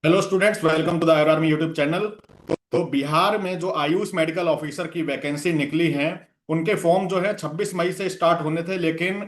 Hello students, welcome to the R army YouTube channel. तो बिहार में जो आयुष मेडिकल ऑफिसर की वैकेंसी निकली है, उनके फॉर्म जो है 26 मई से स्टार्ट होने थे, लेकिन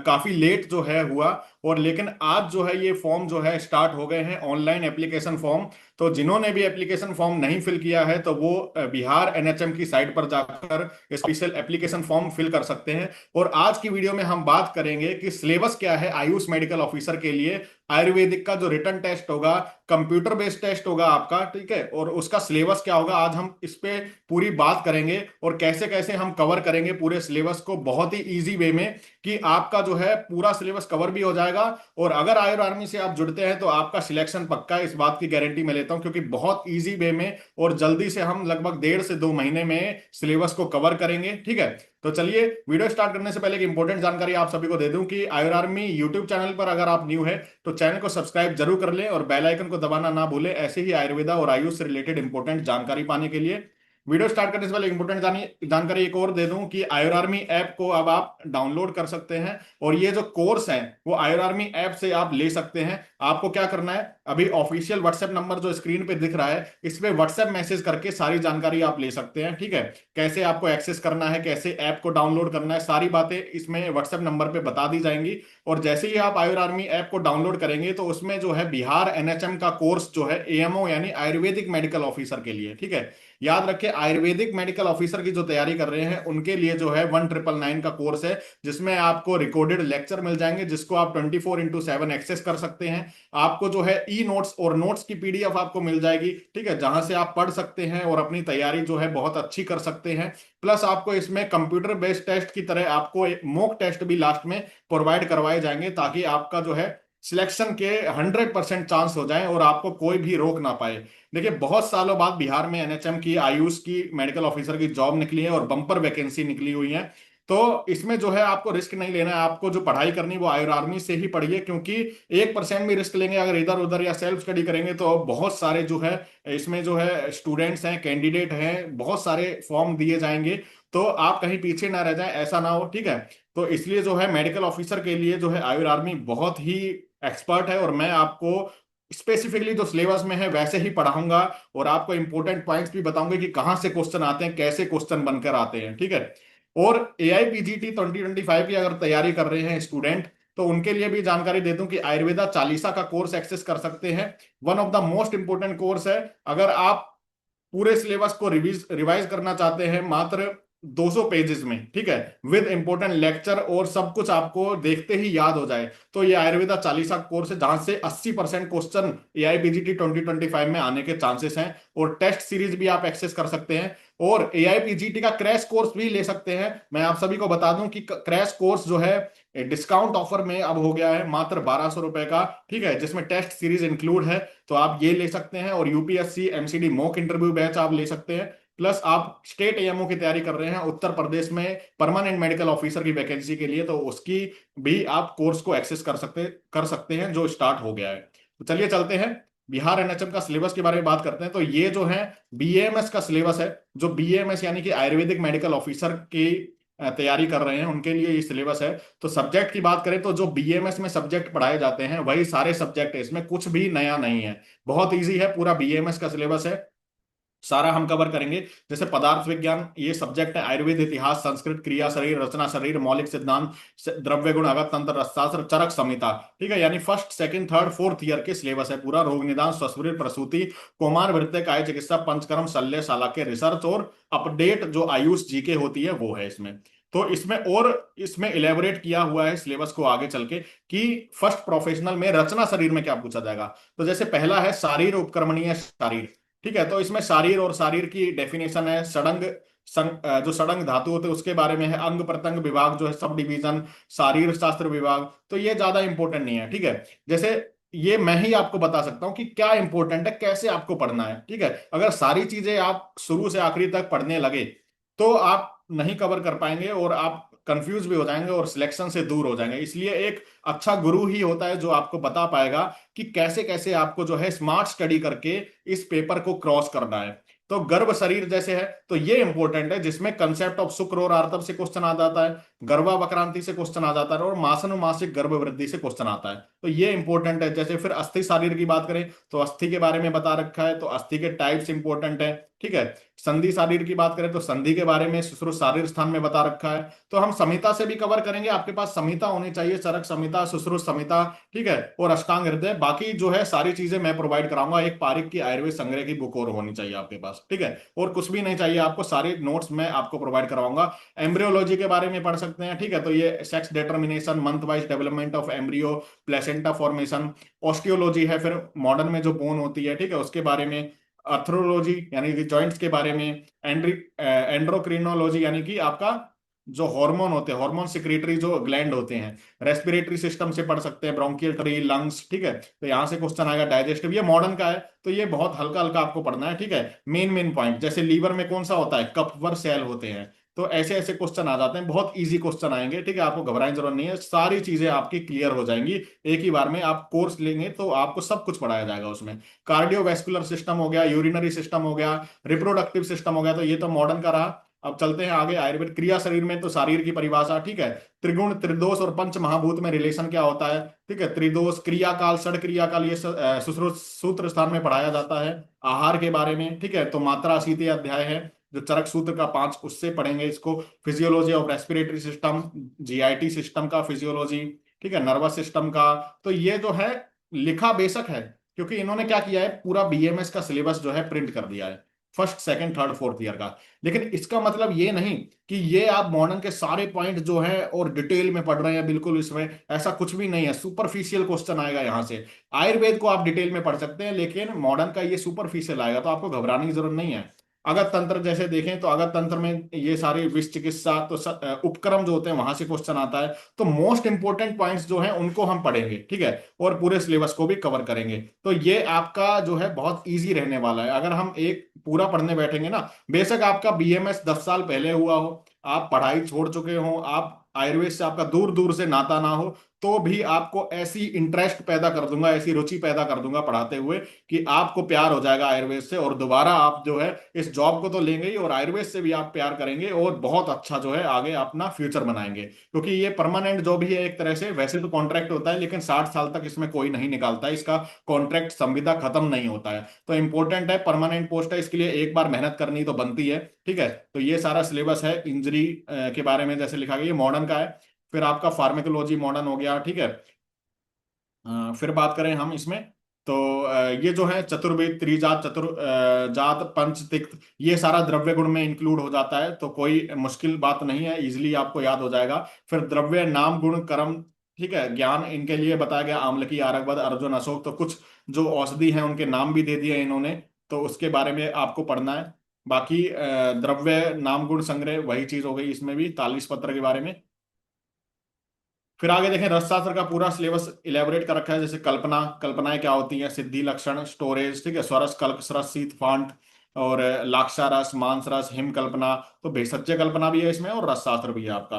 काफी लेट जो है हुआ। और लेकिन आज जो है ये फॉर्म जो है स्टार्ट हो गए हैं, ऑनलाइन एप्लीकेशन फॉर्म। तो जिन्होंने भी एप्लीकेशन फॉर्म नहीं फिल किया है तो वो बिहार एनएचएम की साइट पर जाकर स्पेशल एप्लीकेशन फॉर्म फिल कर सकते हैं। और आज की वीडियो में हम बात करेंगे कि सिलेबस क्या है आयुष मेडिकल ऑफिसर के लिए। आयुर्वेदिक का जो रिटन टेस्ट होगा, कंप्यूटर बेस्ड टेस्ट होगा आपका, ठीक है, और उसका सिलेबस क्या होगा, आज हम इस पे पूरी बात करेंगे। और कैसे कैसे हम कवर करेंगे पूरे सिलेबस को बहुत ही इजी वे में, कि आपका जो है पूरा सिलेबस कवर भी हो जाएगा। और अगर आयुर आर्मी से आप जुड़ते हैं तो आपका सिलेक्शन पक्का है, इस बात की गारंटी मैं लेता हूं, क्योंकि बहुत इजी वे में और जल्दी से हम लगभग 1.5 से 2 महीने में सिलेबस को कवर करेंगे। ठीक है, तो चलिए वीडियो स्टार्ट करने से पहले एक इंपॉर्टेंट जानकारी आप सभी को दे दूं कि आयुर आर्मी यूट्यूब चैनल पर अगर आप न्यू है तो चैनल को सब्सक्राइब जरूर कर लें और बेल आइकन को दबाना ना भूलें, ऐसे ही आयुर्वेदा और आयुष से रिलेटेड इंपॉर्टेंट जानकारी पाने के लिए। वीडियो स्टार्ट करने से पहले इंपॉर्टेंट जानकारी एक और दे दूं कि आयुर आर्मी ऐप को अब आप डाउनलोड कर सकते हैं। और ये जो कोर्स है वो आयुर आर्मी ऐप से आप ले सकते हैं। आपको क्या करना है, अभी ऑफिशियल व्हाट्सएप नंबर जो स्क्रीन पे दिख रहा है, इस पे व्हाट्सएप मैसेज करके सारी जानकारी आप ले सकते हैं। ठीक है, कैसे आपको एक्सेस करना है, कैसे ऐप को डाउनलोड करना है, सारी बातें इसमें व्हाट्सएप नंबर पे बता दी जाएंगी। और जैसे ही आप आयुर आर्मी ऐप को डाउनलोड करेंगे तो उसमें जो है बिहार एनएचएम का कोर्स जो है एएमओ यानी आयुर्वेदिक मेडिकल ऑफिसर के लिए, ठीक है, याद रखें आयुर्वेदिक मेडिकल ऑफिसर की जो तैयारी कर रहे हैं उनके लिए जो है 1999 का कोर्स है, जिसमें आपको रिकॉर्डेड लेक्चर मिल जाएंगे जिसको आप 24/7 एक्सेस कर सकते हैं। आपको जो है ई नोट्स और नोट्स की पीडीएफ आपको मिल जाएगी, ठीक है, जहां से आप पढ़ सकते हैं और अपनी तैयारी जो है बहुत अच्छी कर सकते हैं। प्लस आपको इसमें कंप्यूटर बेस्ड टेस्ट की तरह आपको एक मॉक टेस्ट भी लास्ट में प्रोवाइड करवाए जाएंगे, ताकि आपका जो है सिलेक्शन के 100% चांस हो जाए और आपको कोई भी रोक ना पाए। देखिए, बहुत सालों बाद बिहार में एनएचएम की आयुष की मेडिकल ऑफिसर की जॉब निकली है और बम्पर वैकेंसी निकली हुई है। तो इसमें जो है आपको रिस्क नहीं लेना है, आपको जो पढ़ाई करनी है वो आयुर आर्मी से ही पढ़िए, क्योंकि 1% भी रिस्क लेंगे अगर इधर उधर या सेल्फ स्टडी करेंगे तो बहुत सारे जो है इसमें जो है स्टूडेंट्स हैं, कैंडिडेट हैं, बहुत सारे फॉर्म दिए जाएंगे। तो आप कहीं पीछे ना रह जाएं, ऐसा ना हो। ठीक है, तो इसलिए जो है मेडिकल ऑफिसर के लिए जो है आयुर आर्मी बहुत ही एक्सपर्ट है, और मैं आपको स्पेसिफिकली जो सिलेबस में है वैसे ही पढ़ाऊंगा। और आपको इंपॉर्टेंट पॉइंट्स भी बताऊंगे कि कहां से क्वेश्चन आते हैं, कैसे क्वेश्चन बनकर आते हैं। ठीक है, और एआईपीजीटी 2025 की अगर तैयारी कर रहे हैं स्टूडेंट तो उनके लिए भी जानकारी दे दूं कि आयुर्वेदा चालीसा का कोर्स एक्सेस कर सकते हैं। One of the most important course है। अगर आप पूरे सिलेबस को रिवाइज करना चाहते हैं मात्र 200 पेजेस में, ठीक है, विद इंपॉर्टेंट लेक्चर और सब कुछ आपको देखते ही याद हो जाए, तो ये आयुर्वेदा चालीसा कोर्स है जहां से 80% क्वेश्चन एआईपीजीटी 2025 में आने के चांसेस हैं। और टेस्ट सीरीज भी आप एक्सेस कर सकते हैं और एआईपीजीटी का क्रैश कोर्स भी ले सकते हैं। मैं आप सभी को बता दूं कि क्रैश कोर्स जो है डिस्काउंट ऑफर में अब हो गया है मात्र 1200 रुपए का, ठीक है, जिसमें टेस्ट सीरीज इंक्लूड है। तो आप ये ले सकते हैं और UPSC MCD mock interview batch आप ले सकते हैं। प्लस आप स्टेट एएमओ की तैयारी कर रहे हैं उत्तर प्रदेश में परमानेंट मेडिकल ऑफिसर की वैकेंसी के लिए, तो उसकी भी आप कोर्स को एक्सेस कर सकते हैं जो स्टार्ट हो गया है। तो चलिए चलते हैं बिहार एनएचएम का सिलेबस के बारे में बात करते हैं। तो ये जो है बीएमएस का सिलेबस है, जो बीएमएस यानी कि आयुर्वेदिक मेडिकल ऑफिसर की तैयारी कर रहे हैं उनके लिए ये सिलेबस है। तो सब्जेक्ट की बात करें तो जो बीएमएस में सब्जेक्ट पढ़ाए जाते हैं वही सारे सब्जेक्ट है, इसमें कुछ भी नया नहीं है, बहुत इजी है, पूरा बीएमएस का सिलेबस है, सारा हम कवर करेंगे। जैसे पदार्थ विज्ञान ये सब्जेक्ट है, आयुर्वेद, इतिहास, संस्कृत, क्रिया शरीर, रचना शरीर, मौलिक सिद्धांत, द्रव्य गुण, अगत तंत्र, रसशास्त्र, चरक संहिता, ठीक है, यानी first second third fourth year के सिलेबस है पूरा। रोग निदान, श्वसुर प्रसूति, कौमार वृत्ति, काय चिकित्सा, पंचकर्म, शल्य शाला के रिसर्च और अपडेट जो आयुष जीके होती है वो है इसमें। तो इसमें इलेबोरेट किया हुआ है सिलेबस को आगे चल के कि फर्स्ट प्रोफेशनल में रचना शरीर में क्या पूछा जाएगा। तो जैसे पहला है शारीर उपक्रमणीय शारीर, ठीक है, तो इसमें शारीर और शारीर की डेफिनेशन है, जो सड़ंग धातु होते हैं उसके बारे में है, अंग प्रत्यंग विभाग जो है सब डिवीजन, शारीर शास्त्र विभाग, तो ये ज्यादा इंपॉर्टेंट नहीं है। ठीक है, जैसे ये मैं ही आपको बता सकता हूं कि क्या इंपॉर्टेंट है, कैसे आपको पढ़ना है। ठीक है, अगर सारी चीजें आप शुरू से आखिरी तक पढ़ने लगे तो आप नहीं कवर कर पाएंगे और आप कंफ्यूज भी हो जाएंगे और सिलेक्शन से दूर हो जाएंगे। इसलिए एक अच्छा गुरु ही होता है जो आपको बता पाएगा कि कैसे कैसे आपको जो है स्मार्ट स्टडी करके इस पेपर को क्रॉस करना है। तो गर्भ शरीर जैसे है, तो ये इंपॉर्टेंट है, जिसमें कंसेप्ट ऑफ शुक्र और आर्तव से क्वेश्चन आ जाता है, गर्भावक्रांति से क्वेश्चन आ जाता है, और मासनुमासिक गर्भ वृद्धि से क्वेश्चन आता है। तो ये इंपॉर्टेंट है। जैसे फिर अस्थि शरीर की बात करें तो अस्थि के बारे में बता रखा है, तो अस्थि के टाइप्स इंपॉर्टेंट है। ठीक है। संधि शारीर की बात करें तो संधि के बारे में सुश्रुत शारीर स्थान में बता रखा है। तो हम संहिता से भी कवर करेंगे, आपके पास संहिता होनी चाहिए, चरक संहिता, सुश्रुत संहिता, ठीक है, और अष्टांग हृदय। बाकी जो है सारी चीजें मैं प्रोवाइड कराऊंगा। एक पारिक की आयुर्वेद संग्रह की बुक और होनी चाहिए आपके पास, ठीक है, और कुछ भी नहीं चाहिए आपको, सारे नोट्स मैं आपको प्रोवाइड करवाऊंगा। एम्ब्रियोलॉजी के बारे में पढ़ सकते हैं, ठीक है, तो ये sex determination, month wise development of embryo, placenta formation. Osteology है फिर मॉडर्न में जो बोन होती है, ठीक है, उसके बारे में। अर्थरोलॉजी यानी कि जॉइंट्स के बारे में। एंड्रोक्रिनोलॉजी यानी कि आपका जो हार्मोन होते हैं, हार्मोन सिक्रेटरी जो ग्लैंड होते हैं। रेस्पिरेटरी सिस्टम से पढ़ सकते हैं, ब्रोंकियल ट्री, लंग्स, ठीक है, तो यहां से क्वेश्चन आएगा। डाइजेस्टिव, ये मॉडर्न का है, तो ये बहुत हल्का हल्का आपको पढ़ना है, ठीक है। मेन मेन पॉइंट, जैसे लीवर में कौन सा होता है, कपवर सेल होते हैं। तो ऐसे ऐसे क्वेश्चन आ जाते हैं, बहुत इजी क्वेश्चन आएंगे, ठीक है, आपको घबराने की जरूरत नहीं है, सारी चीजें आपकी क्लियर हो जाएंगी। एक ही बार में आप कोर्स लेंगे तो आपको सब कुछ पढ़ाया जाएगा उसमें। कार्डियोवैस्कुलर सिस्टम हो गया, यूरिनरी सिस्टम हो गया, रिप्रोडक्टिव सिस्टम हो गया, तो ये तो मॉडर्न का रहा। अब चलते हैं आगे, आयुर्वेद क्रिया शरीर में, तो शरीर की परिभाषा, ठीक है, त्रिगुण, त्रिदोष और पंच महाभूत में रिलेशन क्या होता है, ठीक है, त्रिदोष, क्रिया काल, षड क्रिया काल, ये सुश्रुत सूत्र स्थान में पढ़ाया जाता है। आहार के बारे में, ठीक है, तो मात्रा 80 अध्याय है, जो चरक सूत्र का 5, उससे पढ़ेंगे इसको। Physiology of respiratory system, JIT system का फिजियोलॉजी, ठीक है, नर्वस सिस्टम का। तो ये जो है लिखा बेशक है, क्योंकि इन्होंने क्या किया है, पूरा बीएमएस का सिलेबस जो है प्रिंट कर दिया है, first second third fourth year का। लेकिन इसका मतलब ये नहीं कि ये आप मॉडर्न के सारे पॉइंट जो है और डिटेल में पढ़ रहे हैं, बिल्कुल इसमें ऐसा कुछ भी नहीं है। सुपरफिशियल क्वेश्चन आएगा यहां से। आयुर्वेद को आप डिटेल में पढ़ सकते हैं, लेकिन मॉडर्न का ये सुपरफिशियल आएगा, तो आपको घबराने की जरूरत नहीं है। अगर तंत्र जैसे देखें तो अगर तंत्र में ये सारे विष चिकित्सा, तो उपक्रम जो होते हैं वहां से क्वेश्चन आता है। तो मोस्ट इंपोर्टेंट पॉइंट्स जो हैं उनको हम पढ़ेंगे, ठीक है, और पूरे सिलेबस को भी कवर करेंगे। तो ये आपका जो है बहुत इजी रहने वाला है, अगर हम एक पूरा पढ़ने बैठेंगे ना। बेशक आपका बीएमएस 10 साल पहले हुआ हो, आप पढ़ाई छोड़ चुके हो, आप आयुर्वेद से आपका दूर दूर से नाता ना हो, तो भी आपको ऐसी इंटरेस्ट पैदा कर दूंगा, ऐसी रुचि पैदा कर दूंगा पढ़ाते हुए, कि आपको प्यार हो जाएगा आयुर्वेद से, और दोबारा आप जो है इस जॉब को तो लेंगे ही, और आयुर्वेद से भी आप प्यार करेंगे, और बहुत अच्छा जो है आगे अपना फ्यूचर बनाएंगे। क्योंकि ये परमानेंट जॉब ही है एक तरह से, वैसे तो कॉन्ट्रैक्ट होता है, लेकिन 60 साल तक इसमें कोई नहीं निकालता है, इसका कॉन्ट्रैक्ट संविदा खत्म नहीं होता है। तो इंपॉर्टेंट है, परमानेंट पोस्ट है, इसके लिए एक बार मेहनत करनी तो बनती है, ठीक है। तो ये सारा सिलेबस है। इंजरी के बारे में जैसे लिखा गया, ये मॉडर्न का है। फिर आपका फार्मेकोलॉजी मॉडर्न हो गया, ठीक है। फिर बात करें हम इसमें, तो ये जो है चतुर्वेद, त्रिजात, जात, पंच, तिक्त, ये सारा द्रव्य गुण में इंक्लूड हो जाता है, तो कोई मुश्किल बात नहीं है, इजिली आपको याद हो जाएगा। फिर द्रव्य, नाम, गुण, कर्म, ठीक है, ज्ञान, इनके लिए बताया गया, आम्लकी, आरकबद, अर्जुन, अशोक, तो कुछ जो औषधि हैं उनके नाम भी दे दिए इन्होंने, तो उसके बारे में आपको पढ़ना है। बाकी द्रव्य नाम गुण संग्रह वही चीज हो गई, इसमें भी तालिस पत्र के बारे में। फिर आगे देखें, रसशास्त्र का पूरा सिलेबस इलेबोरेट कर रखा है, जैसे कल्पना, कल्पनाएं क्या होती हैं, सिद्धि, लक्षण, स्टोरेज, ठीक है, स्वरस, कल्प रस, शीत, फांट, और लाक्षा रस, मांस रस, हिम कल्पना, तो भेषज कल्पना भी है इसमें, और रसशास्त्र भी है आपका।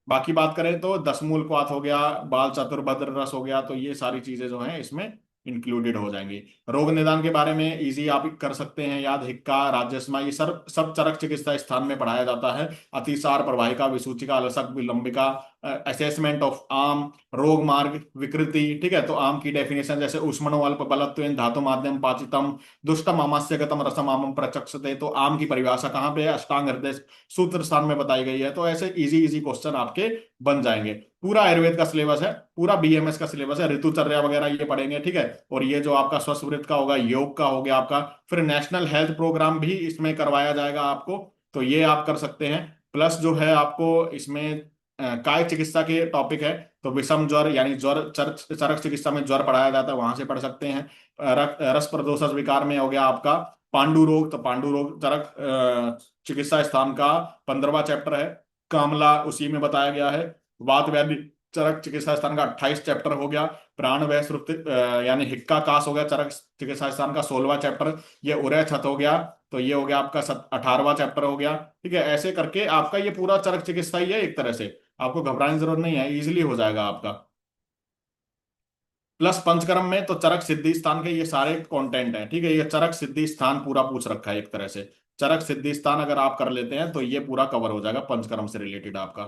बाकी बात करें तो दसमूल क्वाथ हो गया, बाल चतुर्भद्र रस हो गया, तो ये सारी चीजें जो हैं इसमें इंक्लूडेड हो जाएंगी। रोग निदान के बारे में इजी आप कर सकते हैं याद, हिक्का, राजस्मा, ये सब सब चरक चिकित्सा स्थान में पढ़ाया जाता है। अतिसार, प्रवाहिका, विसूचिका, अलसक, विलंबिका, असेसमेंट ऑफ आम, रोग मार्ग, विकृति, ठीक है, तो आम की डेफिनेशन जैसे ऊष्मणो अल्प बलत्वेन धातु माध्यम पाचितम दुष्टम आमास्यगतम रसम आमम प्रचक्षते, तो आम की परिभाषा कहाँ पे है, अष्टांग हृदय सूत्र स्थान में बताई गई है। तो ऐसे इजी इजी क्वेश्चन आपके बन जाएंगे। पूरा आयुर्वेद का सिलेबस है, पूरा बीएमएस का सिलेबस है, ऋतुचर्या वगैरह ये पढ़ेंगे, ठीक है। और ये जो आपका स्वस्थ का होगा, योग का हो गया आपका। फिर नेशनल हेल्थ प्रोग्राम भी इसमें करवाया जाएगा आपको, तो ये आप कर सकते हैं। प्लस जो है आपको इसमें काय चिकित्सा के टॉपिक है, तो विषम ज्वर यानी ज्वर, चरक चिकित्सा में ज्वर पढ़ाया जाता है, वहां से पढ़ सकते हैं। रस प्रदोषज विकार में हो गया आपका पांडु रोग, तो पांडु रोग चरक चिकित्सा स्थान का 15वां चैप्टर है। कामला उसी में बताया गया है। वात व्याधि चरक चिकित्सा स्थान का 28 चैप्टर हो गया। प्राण वय श्रुति यानी हिक्का कास हो गया, चरक चिकित्सा स्थान का 16वां चैप्टर। ये उरय छत हो गया, तो ये हो गया आपका 18वां चैप्टर हो गया, ठीक है। ऐसे करके आपका ये पूरा चरक चिकित्सा ही है एक तरह से, आपको घबराने की जरूरत नहीं है, इजिली हो जाएगा आपका। प्लस पंचकर्म में तो चरक सिद्धि स्थान के ये सारे कंटेंट हैं, ठीक है। ये चरक सिद्धि स्थान पूरा पूछ रखा है एक तरह से। चरक सिद्धि स्थान अगर आप कर लेते हैं तो ये पूरा कवर हो जाएगा पंचकर्म से रिलेटेड आपका।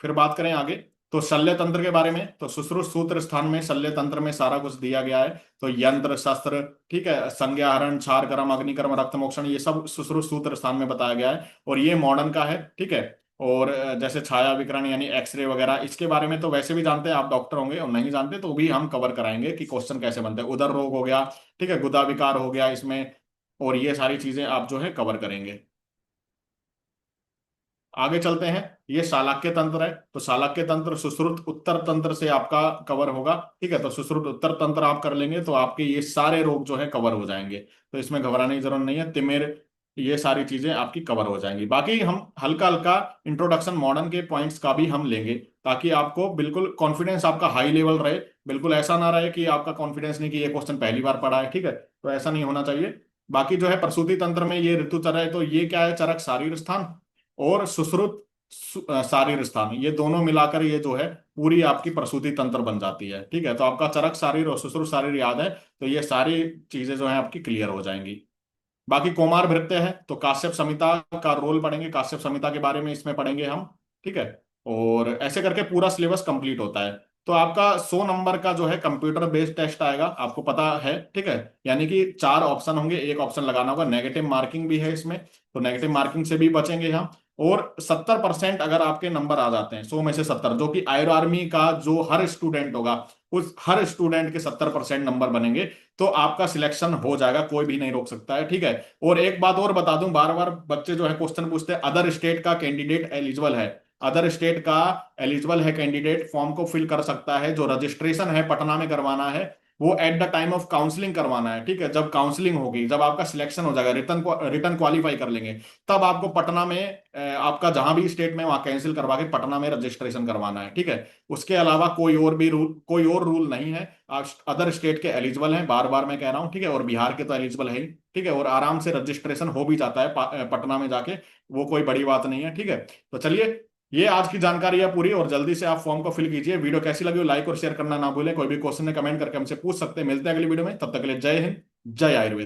फिर बात करें आगे, तो शल्य तंत्र के बारे में, तो सुश्रुत सूत्र स्थान में शल्य तंत्र में सारा कुछ दिया गया है। तो यंत्र शस्त्र, ठीक है, संज्ञाहरण, क्षार कर्म, अग्निकर्म, रक्त मोक्षण, ये सब सुश्रुत सूत्र स्थान में बताया गया है। और ये मॉडर्न का है, ठीक है। और जैसे छाया विकिरण यानी एक्सरे वगैरह, इसके बारे में तो वैसे भी जानते हैं, आप डॉक्टर होंगे और नहीं जानते तो भी हम कवर कराएंगे कि क्वेश्चन कैसे बनते हैं। उदर रोग हो गया, ठीक है, गुदा विकार हो गया इसमें, और ये सारी चीजें आप जो है कवर करेंगे। आगे चलते हैं। ये शालाक्य तंत्र है, तो शालाक्य तंत्र सुश्रुत उत्तर तंत्र से आपका कवर होगा, ठीक है। तो सुश्रुत उत्तर तंत्र आप कर लेंगे तो आपके ये सारे रोग जो है कवर हो जाएंगे, तो इसमें घबराने की जरूरत नहीं है। तिमिर, ये सारी चीजें आपकी कवर हो जाएंगी। बाकी हम हल्का हल्का इंट्रोडक्शन मॉडर्न के पॉइंट्स का भी हम लेंगे, ताकि आपको बिल्कुल कॉन्फिडेंस आपका हाई लेवल रहे। बिल्कुल ऐसा ना रहे कि आपका कॉन्फिडेंस नहीं कि ये क्वेश्चन पहली बार पढ़ा है, ठीक है, तो ऐसा नहीं होना चाहिए। बाकी जो है प्रसूति तंत्र में ये ऋतुचर्या है, तो ये क्या है, चरक शारीर स्थान और सुश्रुत शारीर स्थान, ये दोनों मिलाकर ये जो है पूरी आपकी प्रसूति तंत्र बन जाती है, ठीक है। तो आपका चरक शारीर और सुश्रुत शारीर याद है, तो ये सारी चीजें जो है आपकी क्लियर हो जाएंगी। बाकी कौमार भृत्य है, तो काश्यप संहिता का रोल पढ़ेंगे, काश्यप संहिता के बारे में इसमें पढ़ेंगे हम, ठीक है। और ऐसे करके पूरा सिलेबस कंप्लीट होता है। तो आपका 100 नंबर का जो है कंप्यूटर बेस्ड टेस्ट आएगा, आपको पता है, ठीक है। यानी कि 4 ऑप्शन होंगे, एक ऑप्शन लगाना होगा, नेगेटिव मार्किंग भी है इसमें, तो नेगेटिव मार्किंग से भी बचेंगे हम। और 70% अगर आपके नंबर आ जाते हैं, 100 में से 70, जो कि आयरो आर्मी का जो हर स्टूडेंट होगा, उस हर स्टूडेंट के 70% नंबर बनेंगे, तो आपका सिलेक्शन हो जाएगा, कोई भी नहीं रोक सकता है, ठीक है। और एक बात और बता दूं, बार बार बच्चे जो है क्वेश्चन पूछते हैं, अदर स्टेट का कैंडिडेट एलिजिबल है, अदर स्टेट का एलिजिबल है कैंडिडेट, फॉर्म को फिल कर सकता है। जो रजिस्ट्रेशन है पटना में करवाना है, वो at the time of counselling करवाना है, ठीक है। जब काउंसलिंग होगी, जब आपका सिलेक्शन हो जाएगा, रिटर्न रिटर्न क्वालिफाई कर लेंगे, तब आपको पटना में आपका जहां भी स्टेट में वहां कैंसिल करवा के पटना में रजिस्ट्रेशन करवाना है, ठीक है। उसके अलावा कोई और रूल नहीं है। आप अदर स्टेट के एलिजिबल हैं, बार बार मैं कह रहा हूं, ठीक है, और बिहार के तो एलिजिबल है ही, ठीक है। और आराम से रजिस्ट्रेशन हो भी जाता है पटना में जाके, वो कोई बड़ी बात नहीं है, ठीक है। तो चलिए, ये आज की जानकारी है पूरी, और जल्दी से आप फॉर्म को फिल कीजिए। वीडियो कैसी लगी हो लाइक और शेयर करना ना भूलें। कोई भी क्वेश्चन है कमेंट करके हमसे पूछ सकते हैं। मिलते हैं अगली वीडियो में, तब तक के लिए जय हिंद, जय आयुर्वेद।